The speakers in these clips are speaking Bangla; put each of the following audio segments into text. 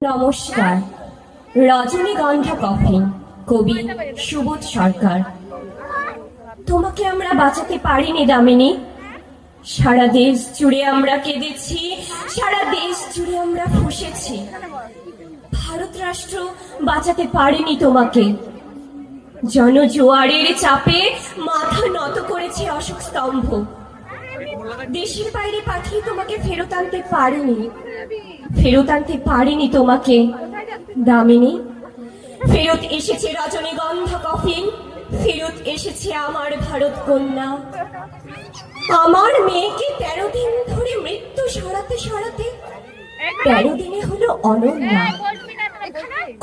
নমস্কার। রজনীগন্ধা কফিন, কবি সুবোধ সরকার। তোমাকে আমরা বাঁচাতে পারিনি দামিনী। সারা দেশ জুড়ে আমরা কেঁদেছি, সারা দেশ জুড়ে আমরা ফুঁসেছি। ভারত রাষ্ট্র বাঁচাতে পারেনি তোমাকে। জনজোয়ারের চাপে মাথা নত করেছে অশোক স্তম্ভ। দেশের বাইরে পাঠিয়ে তোমাকে ফেরত আনতে পারিনি, ফেরত আনতে পারিনি তোমাকে দামিনী। ফেরত এসেছে রজনীগন্ধা কফিন, ফেরত এসেছে আমার ভারত কন্যা। আমার মেয়েকে 13 দিন ধরে মৃত্যু সরাতে সরাতে 13 দিনে হলো অনন্যা।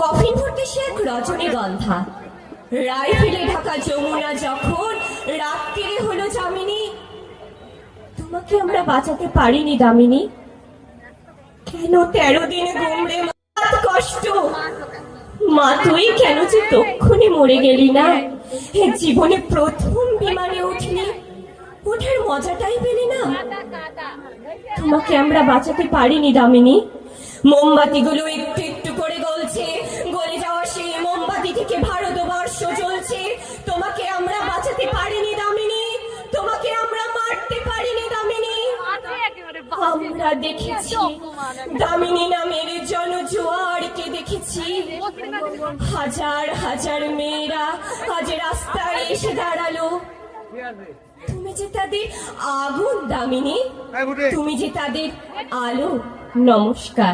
কফিন ভর্তি সে এক রজনীগন্ধা। রাইফেলে ঢাকা যমুনা যখন রাত্রিরে হলো যামিনী। তোমাকে আমরা বাঁচাতে পারিনি দামিনী। কেন 13 দিনে গুমড়ে মাত কষ্ট? মা তুই কেন যে তক্ষণে মরে গেলি না? জীবনে প্রথম বিমানে উঠলি, ওঠার মজাটাই পেলি না। তোমাকে আমরা বাঁচাতে পারিনি দামিনী। মোমবাতিগুলো একটু একটু করে গলছে, গলে যাওয়া সেই মোমবাতি থেকে ভারতবর্ষ জ্বলছে। তোমাকে আমরা বাঁচাতে পারিনি দামিনী, তোমাকে আমরা মারতে পারিনি দামিনী। আমরা দেখেছি দামিনী নামের জনজোয়ারকে দেখেছি। হাজার হাজার মেয়েরা আজ রাস্তায় এসে দাঁড়ালো। তুমি যে তাদের আগুন দামিনী, তুমি যে তাদের আলো। নমস্কার।